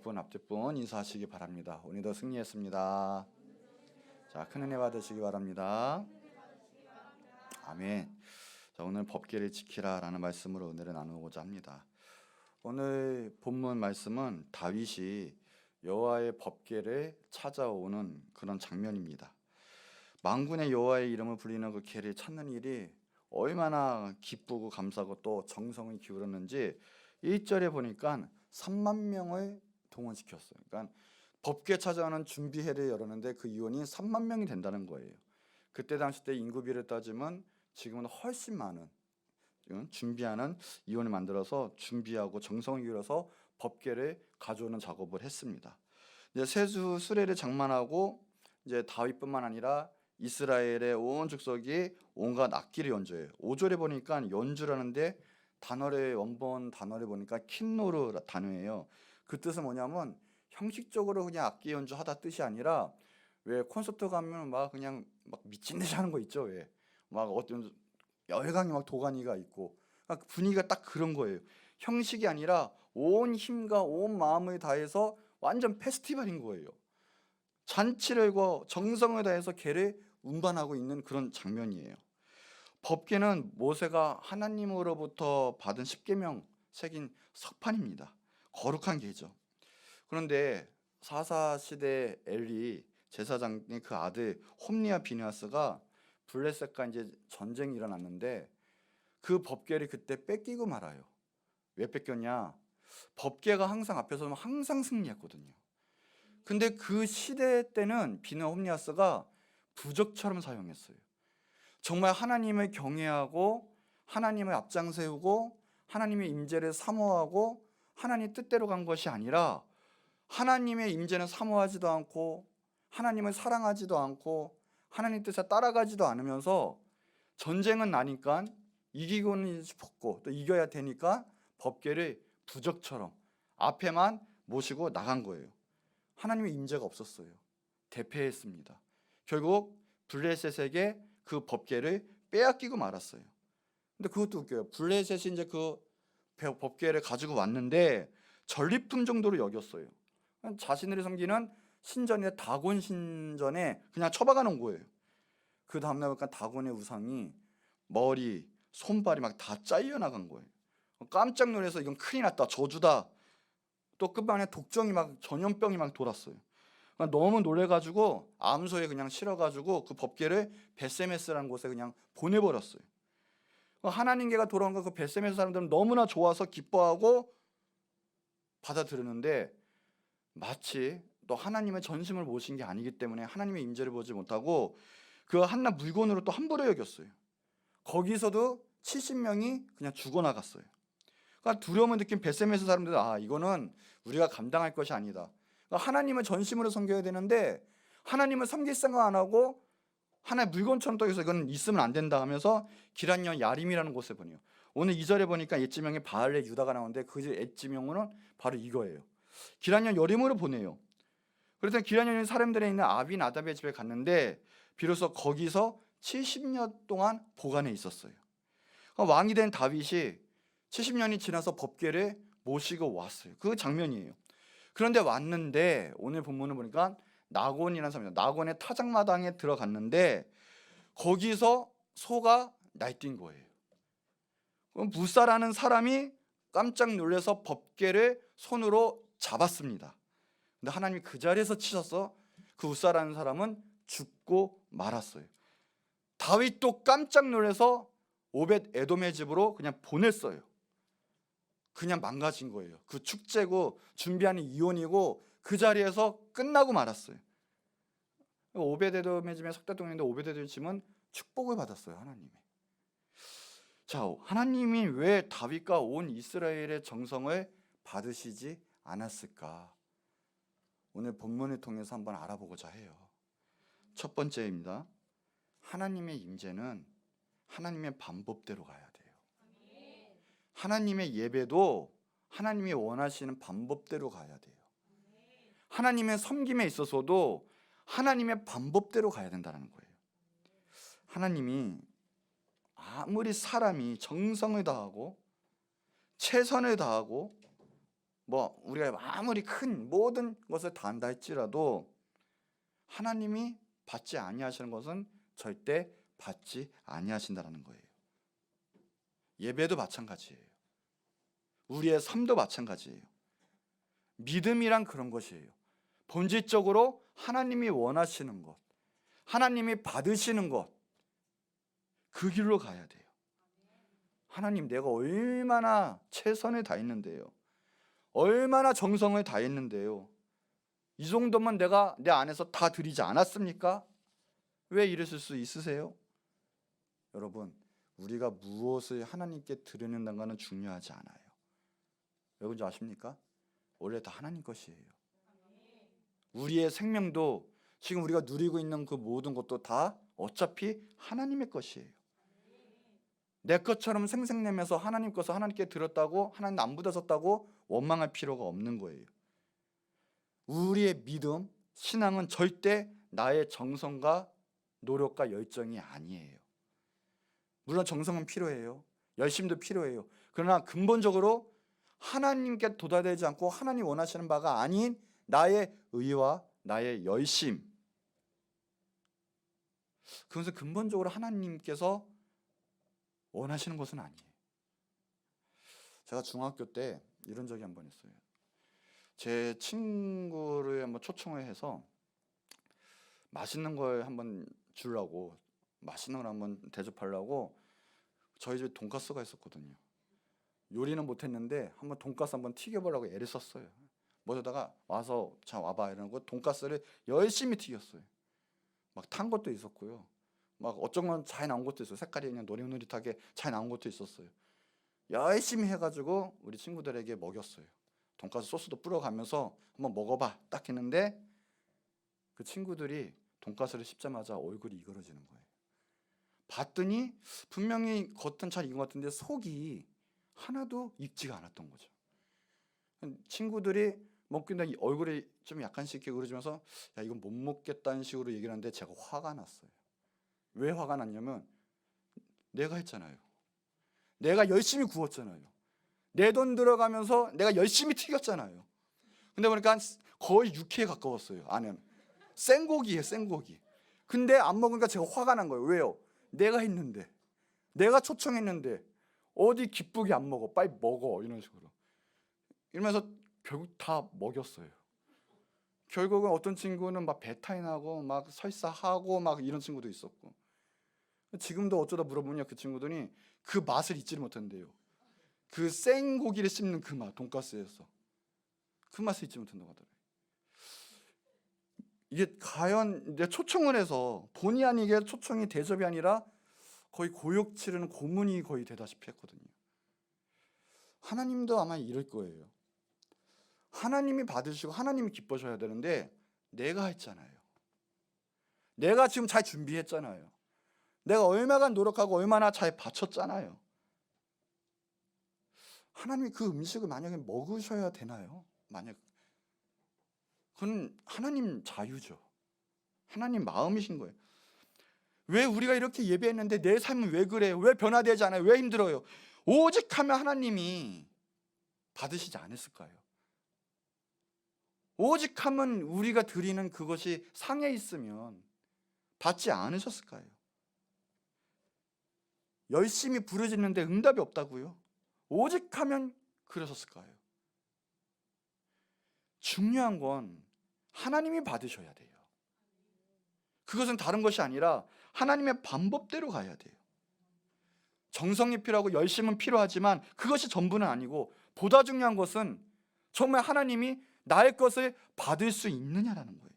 옆분 앞뒷분 인사하시기 바랍니다. 오늘도 승리했습니다. 자, 큰 은혜 받으시기 바랍니다. 아멘. 자, 오늘 법궤를 지키라 라는 말씀으로 은혜를 나누고자 합니다. 오늘 본문 말씀은 다윗이 여호와의 법궤를 찾아오는 그런 장면입니다. 만군의 여호와의 이름을 불리는 그 궤를 찾는 일이 얼마나 기쁘고 감사하고 또 정성을 기울였는지 1절에 보니까 3만 명을 동원시켰어요. 그러니까 법궤 찾아오는 준비회를 열었는데 그 인원이 3만 명이 된다는 거예요. 그때 당시 때 인구비를 따지면 지금은 훨씬 많은 준비하는 인원을 만들어서 준비하고 정성을 기울여서 법궤를 가져오는 작업을 했습니다. 이제 세수 수레를 장만하고 이제 다윗뿐만 아니라 이스라엘의 온 족속이 온갖 악기를 연주해요. 5절에 보니까 연주라는데 원본 단어를 보니까 킨노르 단어예요. 그 뜻은 뭐냐면 형식적으로 그냥 악기 연주하다 뜻이 아니라 왜 콘서트 가면 막 그냥 막 미친 듯이 하는 거 있죠. 왜 막 어떤 열강이 막 도가니가 있고 분위기가 딱 그런 거예요. 형식이 아니라 온 힘과 온 마음을 다해서 완전 페스티벌인 거예요. 잔치를 거 정성을 다해서 개를 운반하고 있는 그런 장면이에요. 법궤는 모세가 하나님으로부터 받은 십계명 새긴 석판입니다. 거룩한 개죠. 그런데 사사 시대 엘리 제사장의 그 아들 홈리와 비느하스가 블레셋과 이제 전쟁이 일어났는데 그 법궤를 그때 뺏기고 말아요. 왜 뺏겼냐? 법궤가 항상 앞에 서면 항상 승리했거든요. 근데 그 시대 때는 비느하 홈리아스가 부적처럼 사용했어요. 정말 하나님을 경외하고 하나님을 앞장세우고 하나님의 임재를 사모하고 하나님 뜻대로 간 것이 아니라 하나님의 임재는 사모하지도 않고 하나님을 사랑하지도 않고 하나님 뜻에 따라가지도 않으면서 전쟁은 나니까 이기고는 싶었고 또 이겨야 되니까 법궤를 부적처럼 앞에만 모시고 나간 거예요. 하나님의 임재가 없었어요. 대패했습니다. 결국 블레셋에게 그 법궤를 빼앗기고 말았어요. 근데 그것도 웃겨요. 블레셋이 이제 그 법궤를 가지고 왔는데 전리품 정도로 여겼어요. 자신들이 섬기는 신전의 다곤 신전에 그냥 처박아 놓은 거예요. 그 다음날 보니까 다곤의 우상이 머리, 손발이 막 다 잘려 나간 거예요. 깜짝 놀라서 이건 큰일 났다, 저주다. 또 끝반에 독정이 막 전염병이 막 돌았어요. 너무 놀래가지고 암소에 그냥 실어가지고 그 법궤를 벳세메스라는 곳에 그냥 보내버렸어요. 하나님께가 돌아온 거 그 벳세메스 사람들은 너무나 좋아서 기뻐하고 받아들였는데 마치 또 하나님의 전심을 모신 게 아니기 때문에 하나님의 임재를 보지 못하고 그 한낱 물건으로 또 함부로 여겼어요. 거기서도 70명이 그냥 죽어나갔어요. 그러니까 두려움을 느낀 벳세메스 사람들은 이거는 우리가 감당할 것이 아니다. 그러니까 하나님을 전심으로 섬겨야 되는데 하나님을 섬길 생각 안 하고 하나의 물건처럼 또 여기서 이건 있으면 안 된다 하면서 기란년 야림이라는 곳에 보내요. 오늘 2절에 보니까 엣지명이 바알의 유다가 나오는데 그 엣지명은 바로 이거예요. 기란년 여림으로 보내요. 그래서 기란년이 사람들에 있는 아비나답의 집에 갔는데 비로소 거기서 70년 동안 보관해 있었어요. 왕이 된 다윗이 70년이 지나서 법궤를 모시고 왔어요. 그 장면이에요. 그런데 왔는데 오늘 본문을 보니까 나곤이라는 사람이에요. 나곤의 타작마당에 들어갔는데 거기서 소가 날뛴 거예요. 그럼 무사라는 사람이 깜짝 놀라서 법궤를 손으로 잡았습니다. 근데 하나님이 그 자리에서 치셔서 그 우사라는 사람은 죽고 말았어요. 다윗도 깜짝 놀라서 오벳 에돔의 집으로 그냥 보냈어요. 그냥 망가진 거예요. 그 축제고 준비하는 이혼이고 그 자리에서 끝나고 말았어요. 오벳 에돔의 집에 석 달 동안인데 오벳 에돔의 집은 축복을 받았어요. 하나님이. 자, 하나님이 왜 다윗과 온 이스라엘의 정성을 받으시지 않았을까? 오늘 본문을 통해서 한번 알아보고자 해요. 첫 번째입니다. 하나님의 임재는 하나님의 방법대로 가야 돼요. 하나님의 예배도 하나님이 원하시는 방법대로 가야 돼요. 하나님의 섬김에 있어서도 하나님의 방법대로 가야 된다는 거예요. 하나님이 아무리 사람이 정성을 다하고 최선을 다하고 뭐 우리가 아무리 큰 모든 것을 다 한다 할지라도 하나님이 받지 아니하시는 것은 절대 받지 아니하신다라는 거예요. 예배도 마찬가지예요. 우리의 삶도 마찬가지예요. 믿음이란 그런 것이에요. 본질적으로 하나님이 원하시는 것, 하나님이 받으시는 것, 그 길로 가야 돼요. 하나님, 내가 얼마나 최선을 다했는데요, 얼마나 정성을 다했는데요, 이 정도만 내가 내 안에서 다 드리지 않았습니까? 왜 이러실 수 있으세요? 여러분, 우리가 무엇을 하나님께 드리는다는 것은 중요하지 않아요. 여러분 좀 아십니까? 원래 다 하나님 것이에요. 우리의 생명도 지금 우리가 누리고 있는 그 모든 것도 다 어차피 하나님의 것이에요. 내 것처럼 생색내면서 하나님 것을 하나님께 드렸다고, 하나님 안 붙어졌다고 원망할 필요가 없는 거예요. 우리의 믿음, 신앙은 절대 나의 정성과 노력과 열정이 아니에요. 물론 정성은 필요해요. 열심도 필요해요. 그러나 근본적으로 하나님께 도달되지 않고 하나님 원하시는 바가 아닌 나의 의와 나의 열심, 그것은 근본적으로 하나님께서 원하시는 것은 아니에요. 제가 중학교 때 이런 적이 한 번 있어요. 제 친구를 한번 초청을 해서 맛있는 걸 한번 주려고, 맛있는 걸 한번 대접하려고 저희 집에 돈가스가 있었거든요. 요리는 못했는데 한번 돈가스 한번 튀겨보려고 애를 썼어요. 뭐저다가 와서 자 와봐 이러고 돈가스를 열심히 튀겼어요. 막 탄 것도 있었고요, 막 어쩐 건 잘 나온 것도 있어요. 색깔이 그냥 노릇노릇하게 잘 나온 것도 있었어요. 열심히 해가지고 우리 친구들에게 먹였어요. 돈가스 소스도 뿌려가면서 한번 먹어봐 딱 했는데 그 친구들이 돈가스를 씹자마자 얼굴이 이그러지는 거예요. 봤더니 분명히 겉은 잘 익은 것 같은데 속이 하나도 익지가 않았던 거죠. 친구들이 먹긴다 얼굴이 좀 약간씩 그러지면서 야 이건 못 먹겠다는 식으로 얘기를 하는데 제가 화가 났어요. 왜 화가 났냐면 내가 했잖아요. 내가 열심히 구웠잖아요. 내 돈 들어가면서 내가 열심히 튀겼잖아요. 근데 보니까 거의 육회에 가까웠어요. 안에는 생고기예요, 생고기. 근데 안 먹으니까 제가 화가 난 거예요. 왜요? 내가 했는데, 내가 초청했는데 어디 기쁘게 안 먹어? 빨리 먹어 이런 식으로 이러면서 결국 다 먹였어요. 결국은 어떤 친구는 막 배탈이 나고 막 설사하고 막 이런 친구도 있었고, 지금도 어쩌다 물어보면 그 친구들이 그 맛을 잊지를 못한대요. 그 생고기를 씹는 그 맛, 돈가스에서 그 맛을 잊지 못한다고 하더라고요. 이게 과연 내 초청을 해서 본의 아니게 초청이 대접이 아니라 거의 고역 치르는 고문이 거의 되다시피 했거든요. 하나님도 아마 이럴 거예요. 하나님이 받으시고 하나님이 기뻐져야 되는데 내가 했잖아요. 내가 지금 잘 준비했잖아요. 내가 얼마나 노력하고 얼마나 잘 바쳤잖아요. 하나님이 그 음식을 만약에 먹으셔야 되나요? 만약 그건 하나님 자유죠. 하나님 마음이신 거예요. 왜 우리가 이렇게 예배했는데 내 삶은 왜 그래요? 왜 변화되지 않아요? 왜 힘들어요? 오직 하면 하나님이 받으시지 않았을까요? 오직 하면 우리가 드리는 그것이 상해 있으면 받지 않으셨을까요? 열심히 부르짖는데 응답이 없다고요? 오직 하면 그러셨을까요? 중요한 건 하나님이 받으셔야 돼요. 그것은 다른 것이 아니라 하나님의 방법대로 가야 돼요. 정성이 필요하고 열심은 필요하지만 그것이 전부는 아니고, 보다 중요한 것은 정말 하나님이 나의 것을 받을 수 있느냐라는 거예요.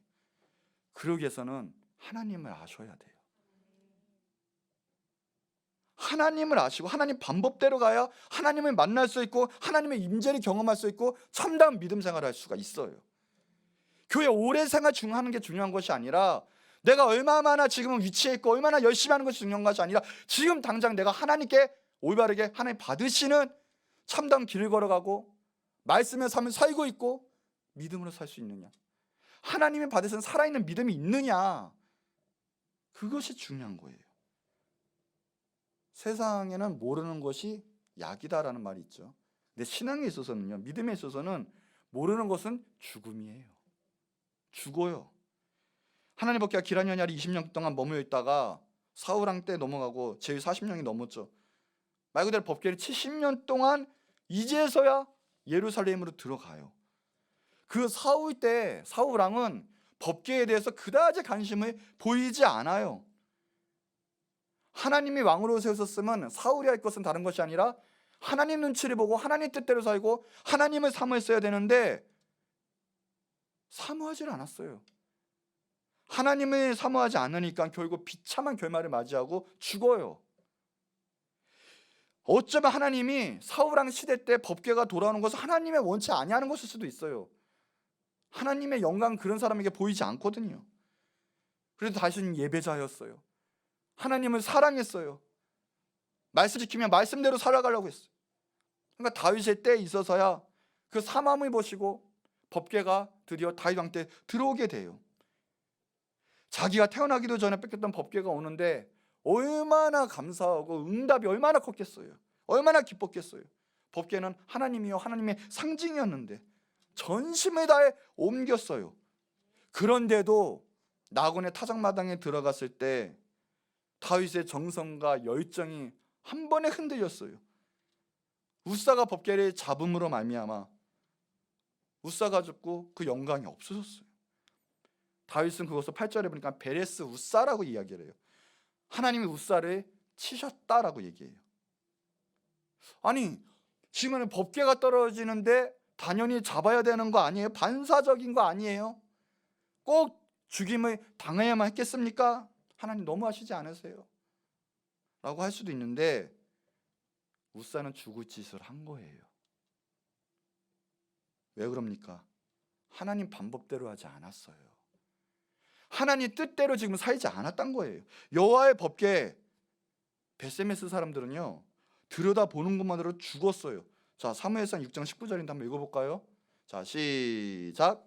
그러기 위해서는 하나님을 아셔야 돼요. 하나님을 아시고 하나님 방법대로 가야 하나님을 만날 수 있고 하나님의 임재를 경험할 수 있고 참다운 믿음 생활을 할 수가 있어요. 교회 오래 생활 중하는 게 중요한 것이 아니라 내가 얼마나 지금은 위치해 있고 얼마나 열심히 하는 것이 중요한 것이 아니라 지금 당장 내가 하나님께 올바르게 하나님 받으시는 참다운 길을 걸어가고 말씀의 삶을 살고 있고 믿음으로 살 수 있느냐, 하나님이 받으시는 살아있는 믿음이 있느냐, 그것이 중요한 거예요. 세상에는 모르는 것이 약이다라는 말이 있죠. 내 신앙에 있어서는요, 믿음에 있어서는 모르는 것은 죽음이에요. 죽어요. 하나님 법궤가 기란연이 아래 20년 동안 머물러 있다가 사울왕 때 넘어가고 제위 40년이 넘었죠. 말 그대로 법궤를 70년 동안 이제서야 예루살렘으로 들어가요. 그 사울 때 사울왕은 법궤에 대해서 그다지 관심을 보이지 않아요. 하나님이 왕으로 세우셨으면 사울이 할 것은 다른 것이 아니라 하나님 눈치를 보고 하나님 뜻대로 살고 하나님을 사모했어야 되는데 사모하질 않았어요. 하나님을 사모하지 않으니까 결국 비참한 결말을 맞이하고 죽어요. 어쩌면 하나님이 사울왕 시대 때 법궤가 돌아오는 것을 하나님의 원치 아니하는 것일 수도 있어요. 하나님의 영광은 그런 사람에게 보이지 않거든요. 그래도 다윗은 예배자였어요. 하나님을 사랑했어요. 말씀 지키면 말씀대로 살아가려고 했어요. 그러니까 다윗의 때에 있어서야 그 사람을 보시고 법궤가 드디어 다윗 왕 때 들어오게 돼요. 자기가 태어나기도 전에 뺏겼던 법궤가 오는데 얼마나 감사하고 응답이 얼마나 컸겠어요. 얼마나 기뻤겠어요. 법궤는 하나님이요 하나님의 상징이었는데 전심을 다해 옮겼어요. 그런데도 나곤의 타작마당에 들어갔을 때 다윗의 정성과 열정이 한 번에 흔들렸어요. 우사가 법궤를 잡음으로 말미암아 우사가 죽고 그 영광이 없어졌어요. 다윗은 그것을 8절에 보니까 베레스 우사라고 이야기를 해요. 하나님이 우사를 치셨다라고 얘기해요. 아니 지금은 법궤가 떨어지는데 당연히 잡아야 되는 거 아니에요? 반사적인 거 아니에요? 꼭 죽임을 당해야만 했겠습니까? 하나님 너무하시지 않으세요? 라고 할 수도 있는데 우사는 죽을 짓을 한 거예요. 왜 그럽니까? 하나님 방법대로 하지 않았어요. 하나님 뜻대로 지금 살지 않았던 거예요. 여호와의 법궤 베세메스 사람들은요 들여다보는 것만으로 죽었어요. 자, 사무엘상 6장 19절인데 한번 읽어볼까요? 자, 시작.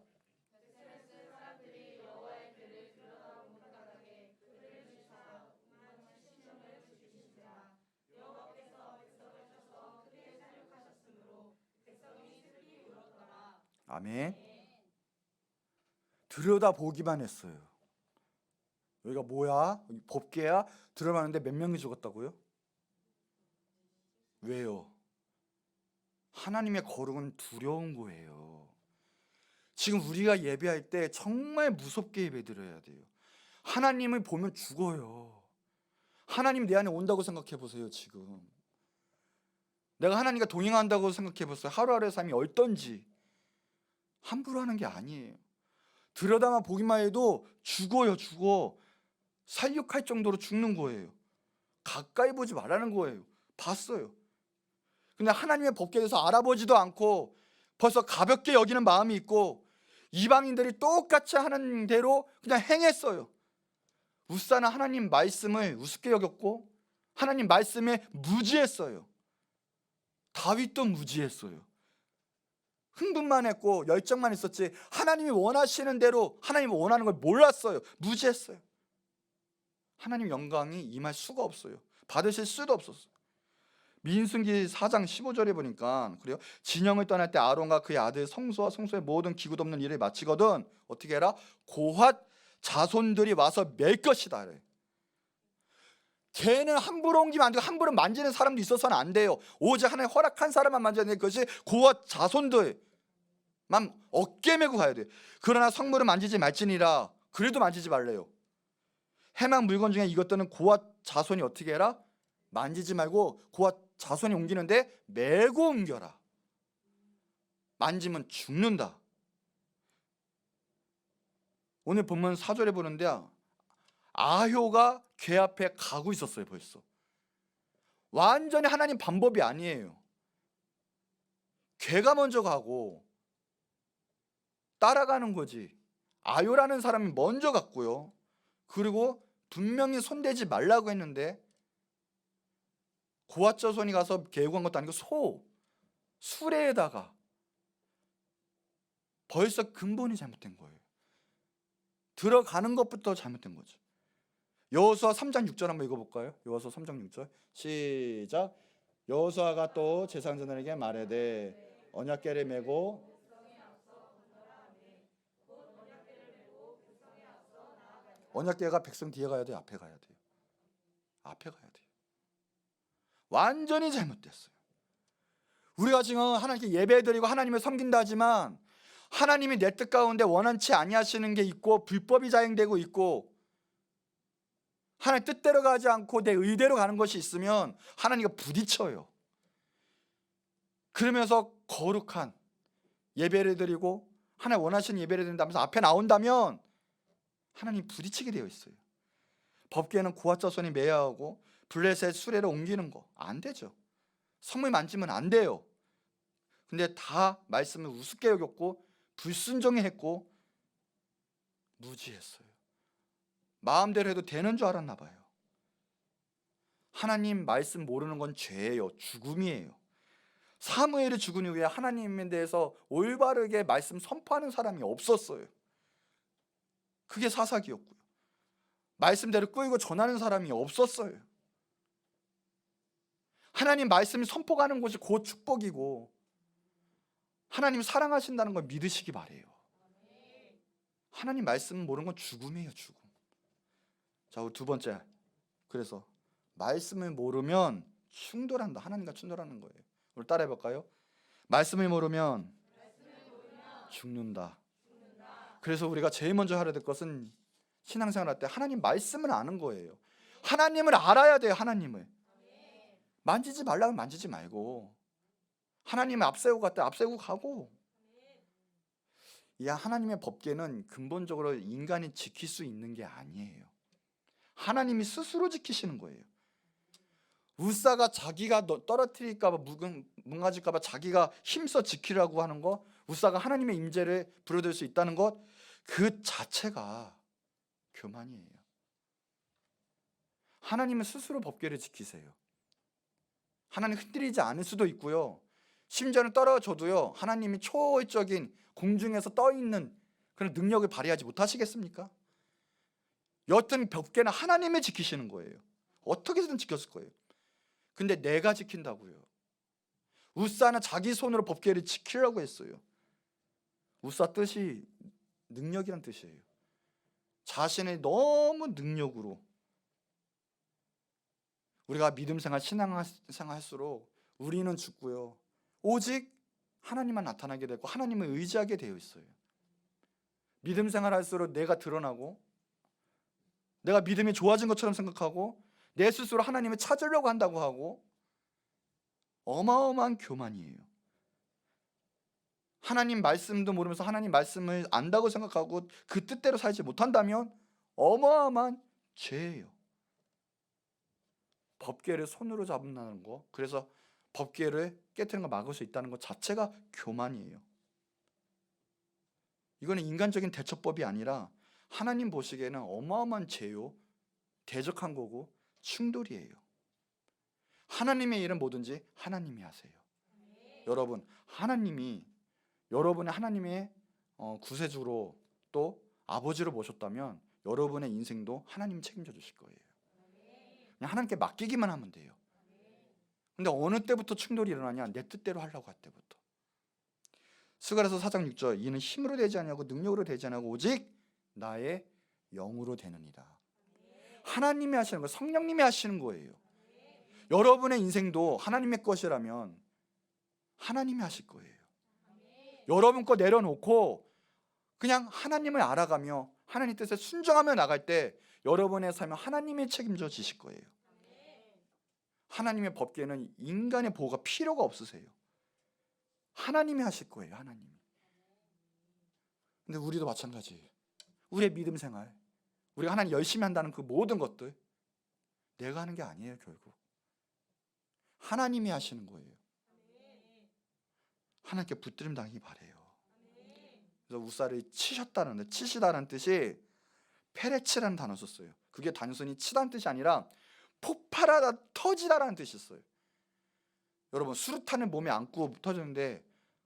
아멘. 들여다보기만 했어요. 여기가 뭐야? 법궤야? 들어봤는데 몇 명이 죽었다고요? 왜요? 하나님의 거룩은 두려운 거예요. 지금 우리가 예배할 때 정말 무섭게 예배드려야 돼요. 하나님을 보면 죽어요. 하나님 내 안에 온다고 생각해 보세요. 지금 내가 하나님과 동행한다고 생각해 보세요. 하루하루의 삶이 어떤지. 함부로 하는 게 아니에요. 들여다만 보기만 해도 죽어요. 죽어. 살육할 정도로 죽는 거예요. 가까이 보지 말라는 거예요. 봤어요. 근데 하나님의 법궤에 대해서 알아보지도 않고 벌써 가볍게 여기는 마음이 있고 이방인들이 똑같이 하는 대로 그냥 행했어요. 우사는 하나님 말씀을 우습게 여겼고 하나님 말씀에 무지했어요. 다윗도 무지했어요. 흥분만 했고 열정만 있었지 하나님이 원하시는 대로 하나님이 원하는 걸 몰랐어요. 무지했어요. 하나님 영광이 임할 수가 없어요. 받으실 수도 없었어요. 민수기 4장 15절에 보니까 그래요. 진영을 떠날 때 아론과 그의 아들 성소와 성소의 모든 기구 없는 일을 마치거든 어떻게 해라? 고핫 자손들이 와서 맬 것이다. 그래. 걔는 함부로 옮기면 안 되고 함부로 만지는 사람도 있어서는 안 돼요. 오직 하나님 허락한 사람만 만져야 되는 것이 고핫 자손들만 어깨 메고 가야 돼. 그러나 성물은 만지지 말지니라. 그래도 만지지 말래요. 해막 물건 중에 이것들은 고핫 자손이 어떻게 해라? 만지지 말고 고핫 자손이 옮기는데 메고 옮겨라. 만지면 죽는다. 오늘 본문 4절에 보는데 아효가 궤 앞에 가고 있었어요. 벌써 완전히 하나님 방법이 아니에요. 궤가 먼저 가고 따라가는 거지. 아효라는 사람이 먼저 갔고요. 그리고 분명히 손대지 말라고 했는데 고핫 자손이 가서 계획한 것도 아니고 수레에다가 벌써 근본이 잘못된 거예요. 들어가는 것부터 잘못된 거죠. 여호수아 3장 6절 한번 읽어볼까요? 여호수아 3장 6절 시작. 여호수아가 또 제사장들에게 말하되 언약궤를 메고 언약궤가 백성 뒤에 가야 돼요? 앞에 가야 돼요? 앞에 가야 돼요. 완전히 잘못됐어요. 우리가 지금 하나님께 예배드리고 하나님을 섬긴다 하지만 하나님이 내 뜻 가운데 원한치 아니하시는 게 있고 불법이 자행되고 있고 하나님 뜻대로 가지 않고 내 의대로 가는 것이 있으면 하나님과 부딪혀요. 그러면서 거룩한 예배를 드리고 하나님 원하시는 예배를 드린다면서 앞에 나온다면 하나님 부딪히게 되어 있어요. 법궤는 고아자손이 매야 하고 블레셋 수레로 옮기는 거 안 되죠. 성물 만지면 안 돼요. 근데 다 말씀을 우습게 여겼고 불순종했고 무지했어요. 마음대로 해도 되는 줄 알았나 봐요. 하나님 말씀 모르는 건 죄예요. 죽음이에요. 사무엘이 죽은 이후에 하나님에 대해서 올바르게 말씀 선포하는 사람이 없었어요. 그게 사사기였고요. 말씀대로 끌고 전하는 사람이 없었어요. 하나님 말씀이 선포가는 것이 곧 축복이고 하나님 사랑하신다는 걸 믿으시기 바래요. 하나님 말씀 모르는 건 죽음이에요. 죽음. 자, 두 번째, 그래서 말씀을 모르면 충돌한다. 하나님과 충돌하는 거예요. 우리 따라해 볼까요? 말씀을 모르면 죽는다. 그래서 우리가 제일 먼저 하려야 될 것은 신앙생활 할 때 하나님 말씀을 아는 거예요. 하나님을 알아야 돼요. 하나님을 만지지 말라면 만지지 말고 하나님을 앞세우고 갔다 앞세우고 가고. 이 하나님의 법궤는 근본적으로 인간이 지킬 수 있는 게 아니에요. 하나님이 스스로 지키시는 거예요. 우사가 자기가 떨어뜨릴까 봐 무너질까 봐 자기가 힘써 지키라고 하는 거, 우사가 하나님의 임재를 부려들 수 있다는 것, 그 자체가 교만이에요. 하나님은 스스로 법궤를 지키세요. 하나님 흔들리지 않을 수도 있고요. 심지어는 떨어져도요. 하나님이 초월적인 공중에서 떠 있는 그런 능력을 발휘하지 못하시겠습니까? 여튼 법궤는 하나님이 지키시는 거예요. 어떻게 해서든 지켰을 거예요. 근데 내가 지킨다고요. 우사는 자기 손으로 법궤를 지키려고 했어요. 우사 뜻이 능력이란 뜻이에요. 자신의 너무 능력으로. 우리가 믿음 생활, 신앙 생활 할수록 우리는 죽고요. 오직 하나님만 나타나게 되고 하나님을 의지하게 되어 있어요. 믿음 생활 할수록 내가 드러나고 내가 믿음이 좋아진 것처럼 생각하고 내 스스로 하나님을 찾으려고 한다고 하고 어마어마한 교만이에요. 하나님 말씀도 모르면서 하나님 말씀을 안다고 생각하고 그 뜻대로 살지 못한다면 어마어마한 죄예요. 법궤를 손으로 잡는다는 거, 그래서 법궤를 깨트리는 걸 막을 수 있다는 것 자체가 교만이에요. 이거는 인간적인 대처법이 아니라 하나님 보시기에는 어마어마한 죄요, 대적한 거고 충돌이에요. 하나님의 일은 뭐든지 하나님이 하세요. 여러분, 하나님이 여러분의 하나님의 구세주로 또 아버지로 모셨다면 여러분의 인생도 하나님이 책임져 주실 거예요. 그냥 하나님께 맡기기만 하면 돼요. 근데 어느 때부터 충돌이 일어나냐? 내 뜻대로 하려고 할 때부터. 스가랴서 4장 6절, 이는 힘으로 되지 아니하고 능력으로 되지 아니하고 오직 나의 영으로 되느니라. 하나님이 하시는 거, 성령님이 하시는 거예요. 여러분의 인생도 하나님의 것이라면 하나님이 하실 거예요. 여러분 거 내려놓고 그냥 하나님을 알아가며 하나님 뜻에 순종하며 나갈 때 여러분의 삶은 하나님이 책임져 지실 거예요. 하나님의 법궤는 인간의 보호가 필요가 없으세요. 하나님이 하실 거예요. 하나님이. 근데 우리도 마찬가지예요. 우리의 믿음 생활, 우리가 하나님 열심히 한다는 그 모든 것들 내가 하는 게 아니에요. 결국 하나님이 하시는 거예요. 하나님께 붙들림 당하기 바래요. 그래서 우사를 치시다는 뜻이 페레치라는 단어 썼어요. 그게 단순히 치다는 뜻이 아니라 폭발하다, 터지다라는 뜻이 있어요. 여러분, 수류탄을 몸에 안고 터지는데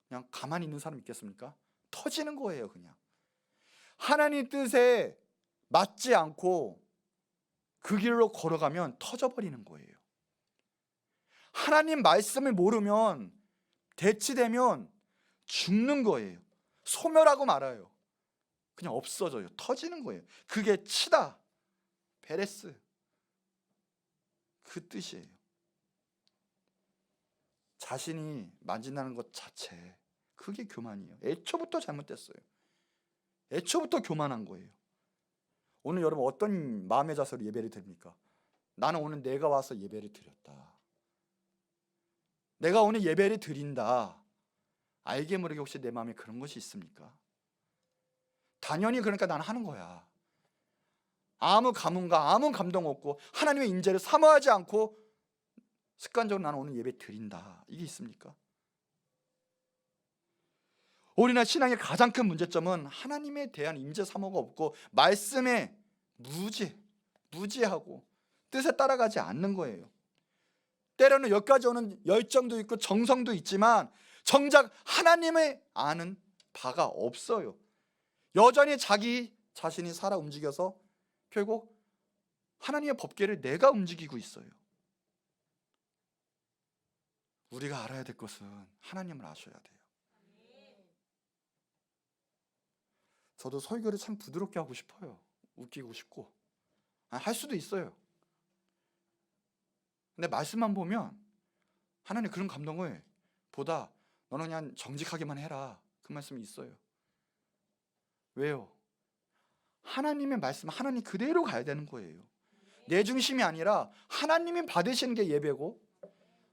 그냥 가만히 있는 사람 있겠습니까? 터지는 거예요. 그냥 하나님 뜻에 맞지 않고 그 길로 걸어가면 터져버리는 거예요. 하나님 말씀을 모르면 대치되면 죽는 거예요. 소멸하고 말아요. 그냥 없어져요. 터지는 거예요. 그게 치다, 베레스, 그 뜻이에요. 자신이 만진다는 것 자체, 그게 교만이에요. 애초부터 잘못됐어요. 애초부터 교만한 거예요. 오늘 여러분 어떤 마음의 자세로 예배를 드립니까? 나는 오늘 내가 와서 예배를 드렸다. 내가 오늘 예배를 드린다. 알게 모르게 혹시 내 마음에 그런 것이 있습니까? 당연히 그러니까 나는 하는 거야. 아무 감흥과 아무 감동 없고 하나님의 임재를 사모하지 않고 습관적으로 나는 오늘 예배 드린다. 이게 있습니까? 우리나라 신앙의 가장 큰 문제점은 하나님에 대한 임재 사모가 없고 말씀에 무지하고 뜻에 따라가지 않는 거예요. 때로는 여기까지 오는 열정도 있고 정성도 있지만 정작 하나님을 아는 바가 없어요. 여전히 자기 자신이 살아 움직여서 결국 하나님의 법궤를 내가 움직이고 있어요. 우리가 알아야 될 것은 하나님을 아셔야 돼요. 저도 설교를 참 부드럽게 하고 싶어요. 웃기고 싶고 할 수도 있어요. 근데 말씀만 보면 하나님 그런 감동을 보다 너는 그냥 정직하게만 해라, 그 말씀이 있어요. 왜요? 하나님의 말씀, 하나님 그대로 가야 되는 거예요. 내 중심이 아니라 하나님이 받으시는 게 예배고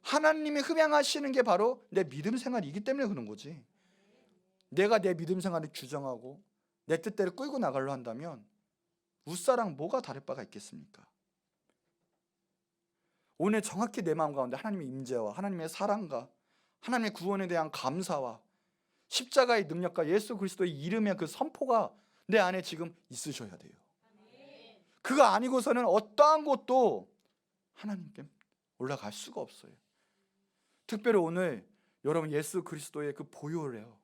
하나님이 흡양하시는 게 바로 내 믿음 생활이기 때문에 그런 거지. 내가 내 믿음 생활을 규정하고 내 뜻대로 끌고 나가려 한다면 웃사랑 뭐가 다를 바가 있겠습니까? 오늘 정확히 내 마음 가운데 하나님의 임재와 하나님의 사랑과 하나님의 구원에 대한 감사와 십자가의 능력과 예수 그리스도의 이름의 그 선포가 내 안에 지금 있으셔야 돼요. 그거 아니고서는 어떠한 것도 하나님께 올라갈 수가 없어요. 특별히 오늘 여러분 예수 그리스도의 그 보혈이에요.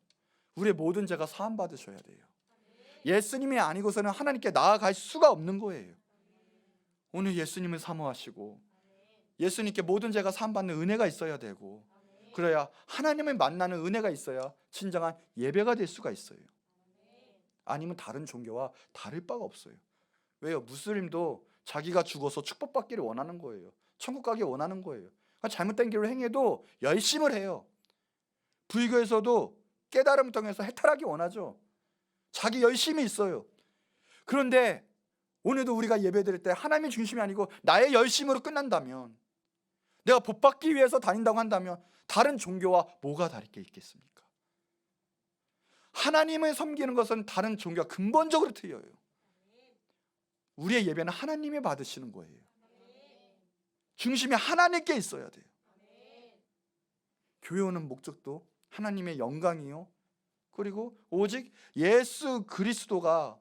우리의 모든 죄가 사함 받으셔야 돼요. 예수님이 아니고서는 하나님께 나아갈 수가 없는 거예요. 오늘 예수님을 사모하시고 예수님께 모든 죄가 사함 받는 은혜가 있어야 되고 그래야 하나님을 만나는 은혜가 있어야 진정한 예배가 될 수가 있어요. 아니면 다른 종교와 다를 바가 없어요. 왜요? 무슬림도 자기가 죽어서 축복받기를 원하는 거예요. 천국 가기 원하는 거예요. 그러니까 잘못된 길을 행해도 열심을 해요. 불교에서도 깨달음을 통해서 해탈하기 원하죠. 자기 열심이 있어요. 그런데 오늘도 우리가 예배드릴 때 하나님의 중심이 아니고 나의 열심으로 끝난다면, 내가 복받기 위해서 다닌다고 한다면 다른 종교와 뭐가 다를 게 있겠습니까? 하나님을 섬기는 것은 다른 종교와 근본적으로 틀려요. 우리의 예배는 하나님이 받으시는 거예요. 중심이 하나님께 있어야 돼요. 교회 오는 목적도 하나님의 영광이요, 그리고 오직 예수 그리스도가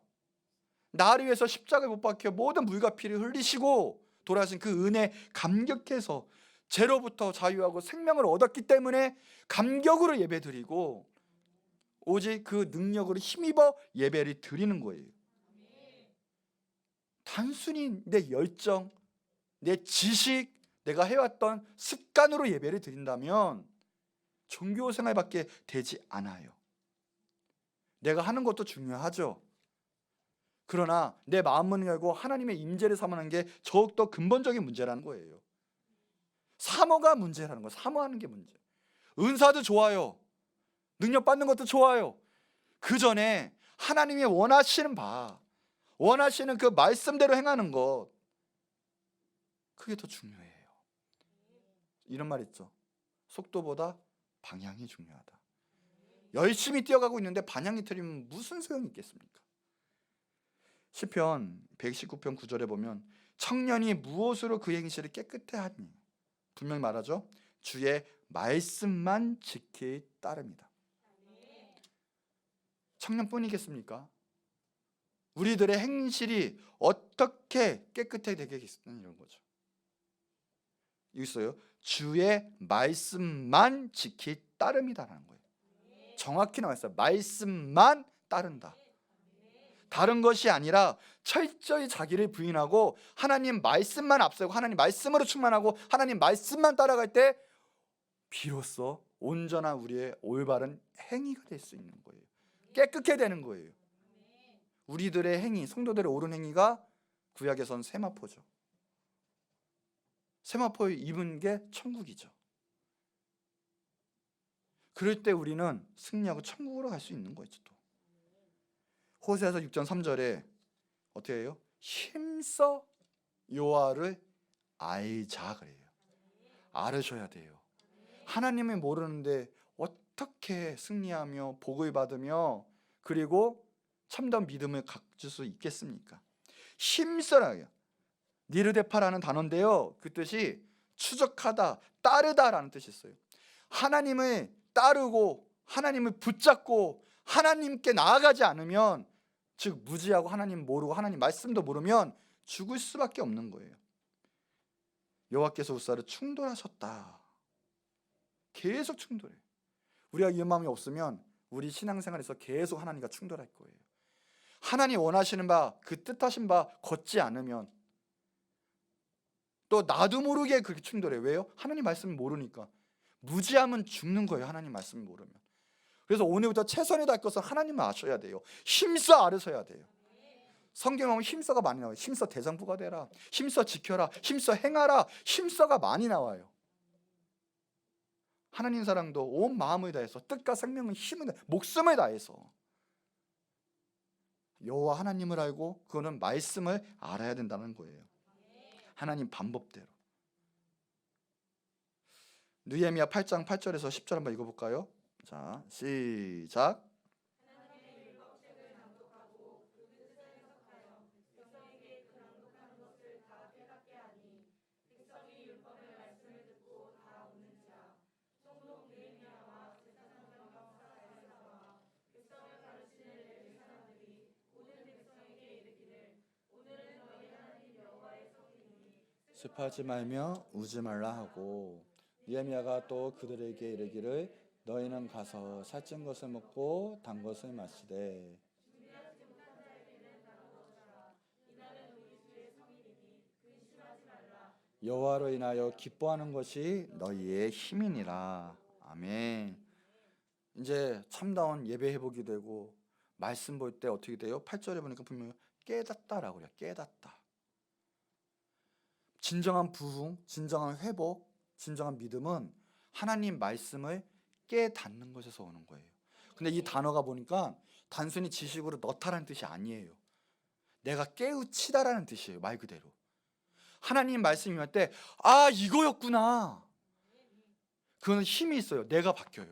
나를 위해서 십자가에 못 박혀 모든 물과 피를 흘리시고 돌아가신 그 은혜에 감격해서 죄로부터 자유하고 생명을 얻었기 때문에 감격으로 예배드리고 오직 그 능력으로 힘입어 예배를 드리는 거예요. 단순히 내 열정, 내 지식, 내가 해왔던 습관으로 예배를 드린다면 종교 생활밖에 되지 않아요. 내가 하는 것도 중요하죠. 그러나 내 마음문을 열고 하나님의 임재를 사모하는 게 더욱더 근본적인 문제라는 거예요. 사모가 문제라는 거예요. 사모하는 게 문제. 은사도 좋아요. 능력 받는 것도 좋아요. 그 전에 하나님이 원하시는 바, 원하시는 그 말씀대로 행하는 것, 그게 더 중요해요. 이런 말 있죠. 속도보다 방향이 중요하다. 열심히 뛰어가고 있는데 방향이 틀리면 무슨 소용이 있겠습니까? 시편 119편 9절에 보면 청년이 무엇으로 그 행실을 깨끗해 하니, 분명히 말하죠. 주의 말씀만 지키 따릅니다. 청년뿐이겠습니까? 우리들의 행실이 어떻게 깨끗하게 되겠느냐, 이런 거죠. 여기 있어요. 주의 말씀만 지키 따름이다라는 거예요. 정확히 나와 있어요. 말씀만 따른다. 다른 것이 아니라 철저히 자기를 부인하고 하나님 말씀만 앞세우고 하나님 말씀으로 충만하고 하나님 말씀만 따라갈 때 비로소 온전한 우리의 올바른 행위가 될 수 있는 거예요. 깨끗게 되는 거예요. 우리들의 행위, 성도들의 옳은 행위가 구약에선 세마포죠. 세마포 입은 게 천국이죠. 그럴 때 우리는 승리하고 천국으로 갈 수 있는 거죠. 또 호세아서 6장 3절에 어떻게 해요? 힘써 여호와를 알자 그래요. 알으셔야 돼요. 하나님을 모르는데 어떻게 승리하며 복을 받으며 그리고 참다운 믿음을 가질 수 있겠습니까? 힘써라요. 니르데파라는 단어인데요, 그 뜻이 추적하다, 따르다라는 뜻이 있어요. 하나님을 따르고 하나님을 붙잡고 하나님께 나아가지 않으면, 즉 무지하고 하나님 모르고 하나님 말씀도 모르면 죽을 수밖에 없는 거예요. 여호와께서 우사를 충돌하셨다. 계속 충돌해요. 우리가 이 마음이 없으면 우리 신앙생활에서 계속 하나님과 충돌할 거예요. 하나님 원하시는 바, 그 뜻하신 바 걷지 않으면 또 나도 모르게 그렇게 충돌해요. 왜요? 하나님 말씀을 모르니까. 무지하면 죽는 거예요, 하나님 말씀을 모르면. 그래서 오늘부터 최선을 다할 것은 하나님을 아셔야 돼요. 힘써 알으셔야 돼요. 성경에 보면 힘써가 많이 나와요. 힘써 대장부가 되라, 힘써 지켜라, 힘써 행하라, 힘써가 많이 나와요. 하나님 사랑도 온 마음을 다해서, 뜻과 생명을 힘을 다해, 목숨을 다해서 여호와 하나님을 알고 그거는 말씀을 알아야 된다는 거예요. 하나님 방법대로. 느헤미야 8장 8절에서 10절 한번 읽어볼까요? 자, 시작. 슬퍼하지 말며 우지 말라 하고, 느헤미야가 또 그들에게 이르기를 너희는 가서 살찐 것을 먹고 단 것을 마시되 여호와로 인하여 기뻐하는 것이 너희의 힘이니라. 아멘. 이제 참다운 예배 회복이 되고 말씀 볼 때 어떻게 돼요? 8절에 보니까 분명히 깨닫다라고 그래요. 깨닫다. 진정한 부흥, 진정한 회복, 진정한 믿음은 하나님 말씀을 깨닫는 것에서 오는 거예요. 근데 이 단어가 보니까 단순히 지식으로 넣다라는 뜻이 아니에요. 내가 깨우치다라는 뜻이에요. 말 그대로. 하나님 말씀이 임할 때, 아, 이거였구나. 그거는 힘이 있어요. 내가 바뀌어요.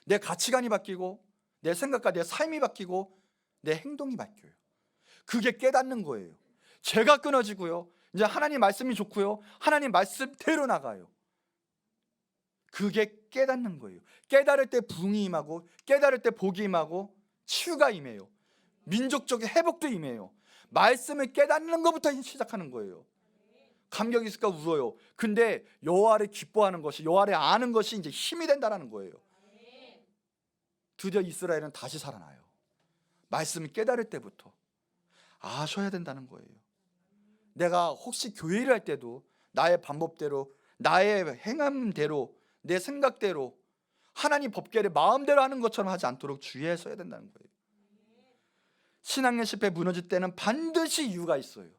내 가치관이 바뀌고 내 생각과 내 삶이 바뀌고 내 행동이 바뀌어요. 그게 깨닫는 거예요. 죄가 끊어지고요, 이제 하나님 말씀이 좋고요, 하나님 말씀대로 나가요. 그게 깨닫는 거예요. 깨달을 때 부흥이 임하고 깨달을 때 복이 임하고 치유가 임해요. 민족적인 회복도 임해요. 말씀을 깨닫는 것부터 시작하는 거예요. 감격이 있을까 울어요. 근데 여호와를 기뻐하는 것이, 여호와를 아는 것이 이제 힘이 된다라는 거예요. 드디어 이스라엘은 다시 살아나요. 말씀을 깨달을 때부터 아셔야 된다는 거예요. 내가 혹시 교회를 할 때도 나의 방법대로, 나의 행함대로, 내 생각대로 하나님 법궤를 마음대로 하는 것처럼 하지 않도록 주의해서야 된다는 거예요. 신앙의 실패 무너질 때는 반드시 이유가 있어요.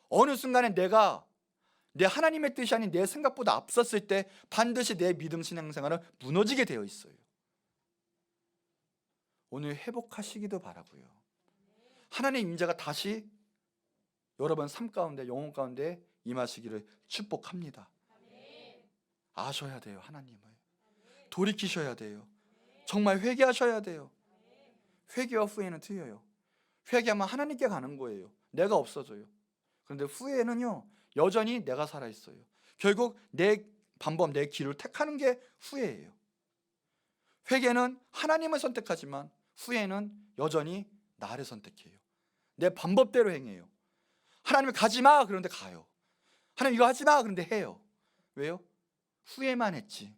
어느 순간에 내가 내 하나님의 뜻이 아닌 내 생각보다 앞섰을 때 반드시 내 믿음 신앙생활은 무너지게 되어 있어요. 오늘 회복하시기도 바라고요. 하나님의 임재가 다시 여러분 삶 가운데, 영혼 가운데 임하시기를 축복합니다. 아셔야 돼요. 하나님을 돌이키셔야 돼요. 정말 회개하셔야 돼요. 회개와 후회는 틀려요. 회개하면 하나님께 가는 거예요. 내가 없어져요. 그런데 후회는요, 여전히 내가 살아있어요. 결국 내 방법, 내 길을 택하는 게 후회예요. 회개는 하나님을 선택하지만 후회는 여전히 나를 선택해요. 내 방법대로 행해요. 하나님을 가지마 그런데 가요. 하나님 이거 하지마 그런데 해요. 왜요? 후회만 했지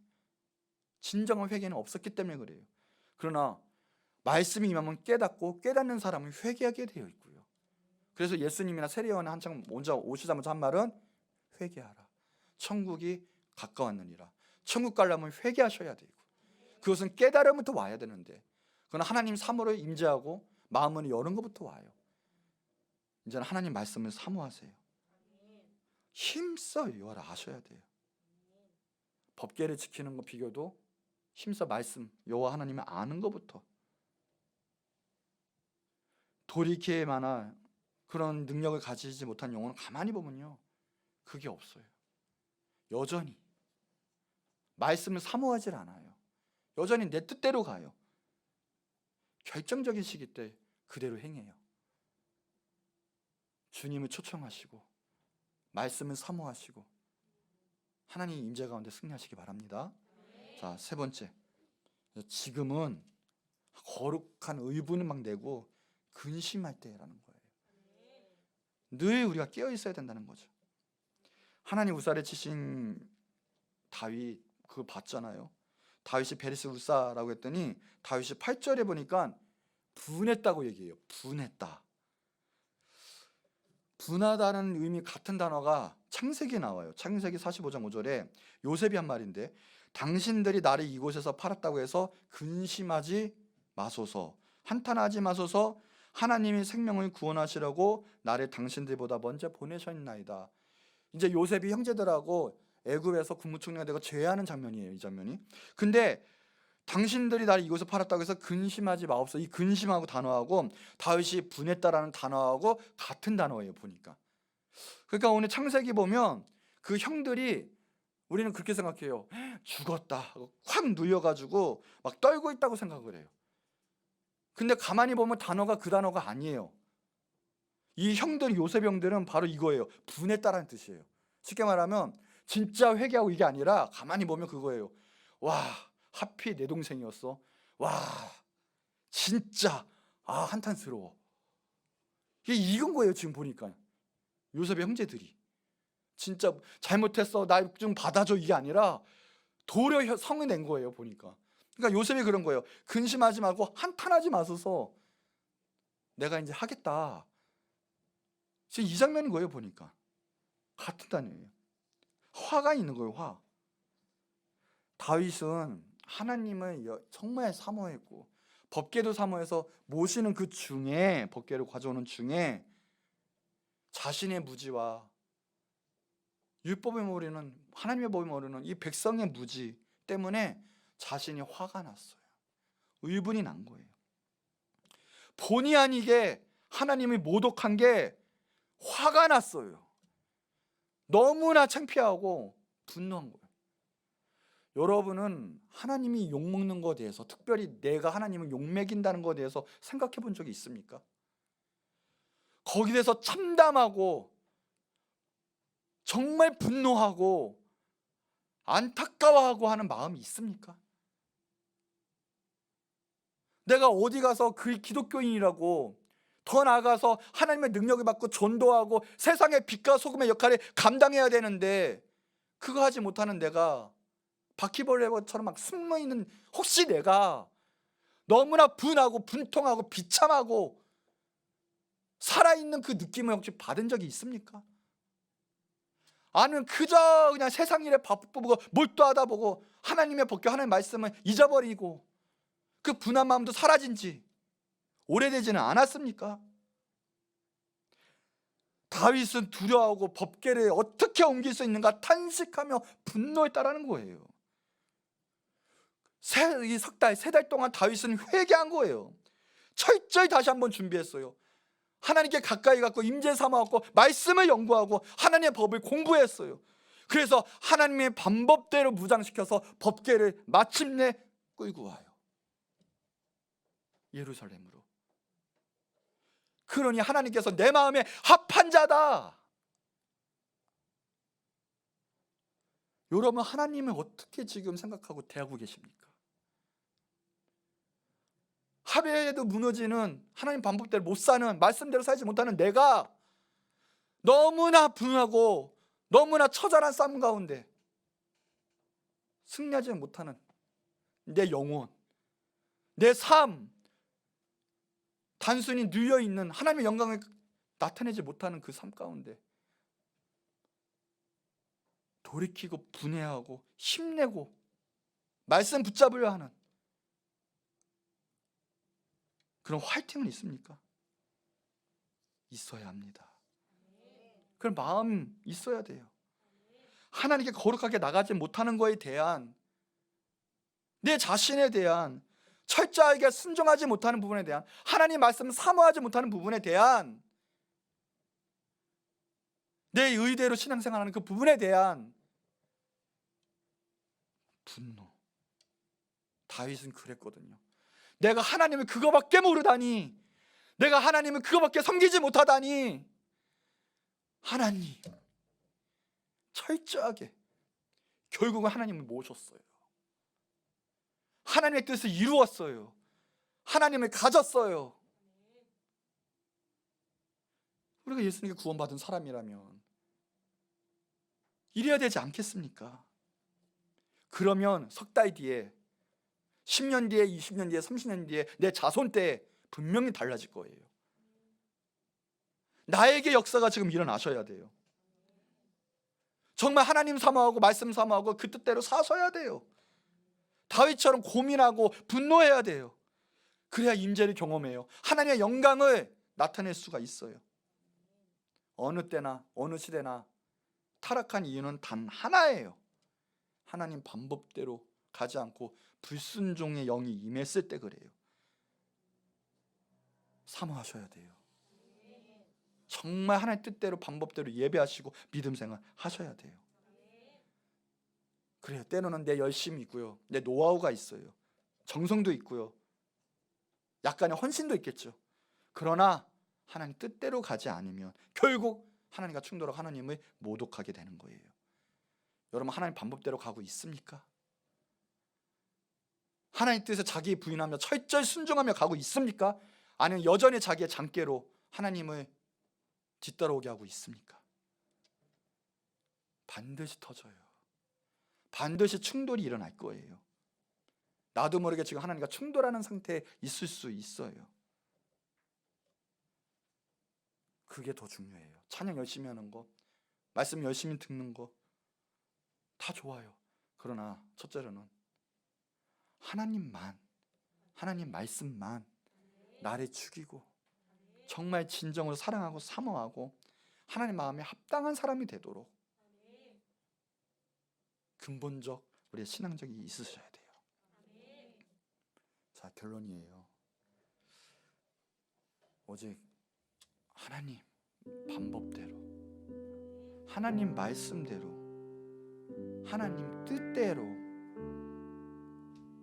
진정한 회개는 없었기 때문에 그래요. 그러나 말씀이 임하면 깨닫고 깨닫는 사람은 회개하게 되어 있고요. 그래서 예수님이나 세례요한이 한창 먼저 오시자마자 한 말은 회개하라. 천국이 가까웠느니라. 천국 가려면 회개하셔야 되고, 그것은 깨달음부터 와야 되는데, 그건 하나님 사모를 임재하고 마음을 여는 것부터 와요. 이제는 하나님 말씀을 사모하세요. 힘써 여호와를 아셔야 돼요. 법궤를 지키는 것 비교도 힘써 말씀 여호와 하나님을 아는 것부터. 돌이킬 만한 그런 능력을 가지지 못한 영혼은 가만히 보면요, 그게 없어요. 여전히 말씀을 사모하지 않아요. 여전히 내 뜻대로 가요. 결정적인 시기 때 그대로 행해요. 주님을 초청하시고 말씀을 사모하시고 하나님 임재 가운데 승리하시기 바랍니다. 자, 세 번째, 지금은 거룩한 의분을 막 내고 근심할 때라는 거예요. 늘 우리가 깨어 있어야 된다는 거죠. 하나님 우사를 치신 다윗 그거 봤잖아요. 다윗이 베레스 우사라고 했더니 다윗이 8절에 보니까 분했다고 얘기해요. 분했다. 분하다는 의미 같은 단어가 창세기에 나와요. 창세기 45장 5절에 요셉이 한 말인데, 당신들이 나를 이곳에서 팔았다고 해서 근심하지 마소서, 한탄하지 마소서, 하나님이 생명을 구원하시려고 나를 당신들보다 먼저 보내셨나이다. 이제 요셉이 형제들하고 애굽에서 국무총리가 되고 제외하는 장면이에요, 이 장면이. 근데 당신들이 나를 이곳에 팔았다고 해서 근심하지 마옵소서, 이 근심하고 단어하고 다윗이 분했다라는 단어하고 같은 단어예요, 보니까. 그러니까 오늘 창세기 보면 그 형들이, 우리는 그렇게 생각해요. 죽었다 확 눌려가지고 막 떨고 있다고 생각을 해요. 근데 가만히 보면 단어가 그 단어가 아니에요. 이 형들, 요셉 형들은 바로 이거예요. 분했다라는 뜻이에요. 쉽게 말하면 진짜 회개하고 이게 아니라 가만히 보면 그거예요. 와, 하필 내 동생이었어. 와, 진짜 한탄스러워. 이게 이건 거예요. 지금 보니까 요셉의 형제들이 진짜 잘못했어, 나 좀 받아줘, 이게 아니라 도려 성을 낸 거예요, 보니까. 그러니까 요셉이 그런 거예요. 근심하지 말고 한탄하지 마소서, 내가 이제 하겠다. 지금 이 장면인 거예요, 보니까. 같은 단어예요. 화가 있는 거예요, 화. 다윗은 하나님을 정말 사모했고 법궤도 사모해서 모시는 그 중에, 법궤를 가져오는 중에 자신의 무지와 율법을 모르는, 하나님의 법을 모르는 이 백성의 무지 때문에 자신이 화가 났어요. 의분이 난 거예요. 본의 아니게 하나님이 모독한 게 화가 났어요. 너무나 창피하고 분노한 거예요. 여러분은 하나님이 욕먹는 것에 대해서, 특별히 내가 하나님을 욕먹인다는 것에 대해서 생각해 본 적이 있습니까? 거기에 대해서 참담하고 정말 분노하고 안타까워하고 하는 마음이 있습니까? 내가 어디 가서 그 기독교인이라고, 더 나아가서 하나님의 능력을 받고 전도하고 세상의 빛과 소금의 역할을 감당해야 되는데 그거 하지 못하는 내가 바퀴벌레처럼 막 숨어있는, 혹시 내가 너무나 분하고 분통하고 비참하고 살아있는 그 느낌을 혹시 받은 적이 있습니까? 아니면 그저 그냥 세상 일에 바쁘고 몰두하다 보고 하나님의 법궤, 하나님의 말씀을 잊어버리고 그 분한 마음도 사라진 지 오래되지는 않았습니까? 다윗은 두려워하고 법궤를 어떻게 옮길 수 있는가 탄식하며 분노했다라는 거예요. 석 달, 세 달 동안 다윗은 회개한 거예요. 철저히 다시 한번 준비했어요. 하나님께 가까이 갔고 임재 삼아왔고 말씀을 연구하고 하나님의 법을 공부했어요. 그래서 하나님의 방법대로 무장시켜서 법궤를 마침내 끌고 와요, 예루살렘으로. 그러니 하나님께서 내 마음에 합한 자다. 여러분, 하나님을 어떻게 지금 생각하고 대하고 계십니까? 하루에도 무너지는, 하나님 방법대로 못 사는, 말씀대로 살지 못하는 내가 너무나 분하고 너무나 처절한 싸움 가운데 승리하지 못하는 내 영혼, 내 삶, 단순히 누여있는 하나님의 영광을 나타내지 못하는 그 삶 가운데 돌이키고 분해하고 힘내고 말씀 붙잡으려 하는 그런 화이팅은 있습니까? 있어야 합니다. 그런 마음 있어야 돼요. 하나님께 거룩하게 나가지 못하는 것에 대한, 내 자신에 대한, 철저하게 순종하지 못하는 부분에 대한, 하나님 말씀을 사모하지 못하는 부분에 대한, 내 의대로 신앙생활하는 그 부분에 대한 분노. 다윗은 그랬거든요. 내가 하나님을 그거밖에 모르다니, 내가 하나님을 그거밖에 섬기지 못하다니. 하나님 철저하게 결국은 하나님을 모셨어요. 하나님의 뜻을 이루었어요. 하나님을 가졌어요. 우리가 예수님께 구원받은 사람이라면 이래야 되지 않겠습니까? 그러면 석 달 뒤에, 10년 뒤에, 20년 뒤에, 30년 뒤에, 내 자손 때 분명히 달라질 거예요. 나에게 역사가 지금 일어나셔야 돼요. 정말 하나님 사모하고 말씀 사모하고 그 뜻대로 사셔야 돼요. 다윗처럼 고민하고 분노해야 돼요. 그래야 임재를 경험해요. 하나님의 영광을 나타낼 수가 있어요. 어느 때나 어느 시대나 타락한 이유는 단 하나예요. 하나님 방법대로 가지 않고 불순종의 영이 임했을 때 그래요. 사모하셔야 돼요. 정말 하나님 뜻대로 방법대로 예배하시고 믿음 생활 하셔야 돼요. 그래요. 때로는 내 열심이 있고요, 내 노하우가 있어요, 정성도 있고요, 약간의 헌신도 있겠죠. 그러나 하나님 뜻대로 가지 않으면 결국 하나님과 충돌하고 하나님을 모독하게 되는 거예요. 여러분, 하나님 방법대로 가고 있습니까? 하나님 뜻에 자기 부인하며 철저히 순종하며 가고 있습니까? 아니면 여전히 자기의 장깨로 하나님을 뒤따라오게 하고 있습니까? 반드시 터져요. 반드시 충돌이 일어날 거예요. 나도 모르게 지금 하나님과 충돌하는 상태에 있을 수 있어요. 그게 더 중요해요. 찬양 열심히 하는 거, 말씀 열심히 듣는 거 다 좋아요. 그러나 첫째로는 하나님만, 하나님 말씀만 나를 죽이고 정말 진정으로 사랑하고 사모하고 하나님 마음에 합당한 사람이 되도록 근본적 우리의 신앙적이 있으셔야 돼요. 자, 결론이에요. 오직 하나님 방법대로, 하나님 말씀대로, 하나님 뜻대로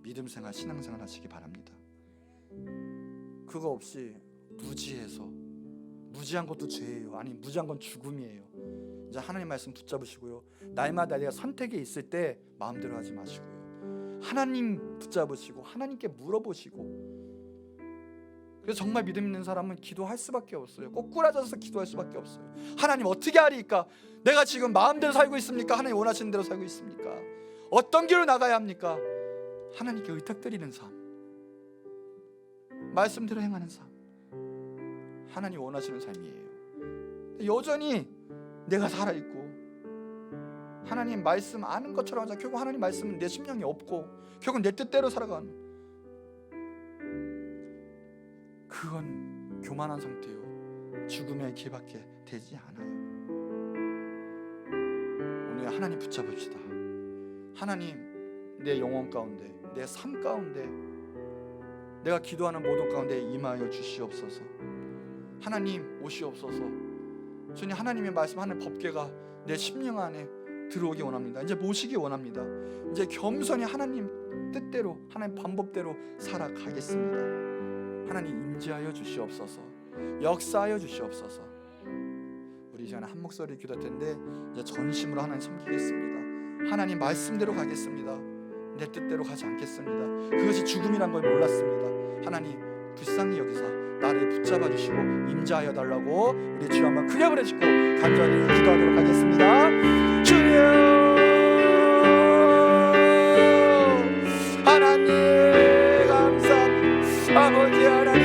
믿음 생활, 신앙생활 하시기 바랍니다. 그거 없이 무지해서, 무지한 것도 죄예요. 아니, 무지한 건 죽음이에요. 이제 하나님 말씀 붙잡으시고요, 날마다 내가 선택에 있을 때 마음대로 하지 마시고요, 하나님 붙잡으시고 하나님께 물어보시고. 그래서 정말 믿음 있는 사람은 기도할 수밖에 없어요. 꼬꾸라져서 기도할 수밖에 없어요. 하나님 어떻게 하리까? 내가 지금 마음대로 살고 있습니까? 하나님 원하시는 대로 살고 있습니까? 어떤 길로 나가야 합니까? 하나님께 의탁드리는 삶, 말씀대로 행하는 삶, 하나님 원하시는 삶이에요. 여전히 내가 살아있고 하나님 말씀 아는 것처럼 하자. 결국 하나님 말씀은 내 심령이 없고 결국 내 뜻대로 살아가는, 그건 교만한 상태요, 죽음의 길밖에 되지 않아요. 오늘 하나님 붙잡읍시다. 하나님, 내 영혼 가운데, 내 삶 가운데, 내가 기도하는 모든 가운데 임하여 주시옵소서. 하나님 오시옵소서. 주님, 하나님의 말씀, 하나님의 법궤가 내 심령 안에 들어오기 원합니다. 이제 모시기 원합니다. 이제 겸손히 하나님 뜻대로, 하나님 방법대로 살아가겠습니다. 하나님 임재하여 주시옵소서. 역사하여 주시옵소서. 우리 이 시간에 한 목소리 기도할 텐데 이제 전심으로 하나님 섬기겠습니다. 하나님 말씀대로 가겠습니다. 내 뜻대로 가지 않겠습니다. 그것이 죽음이란 걸 몰랐습니다. 하나님 불쌍히 여기사 나를 붙잡아 주시고 임재하여 달라고 우리 주여 한번 크게 부르짖고 간절히 기도하도록 하겠습니다. 주여 하나님 감사합니다. 아버지 하나님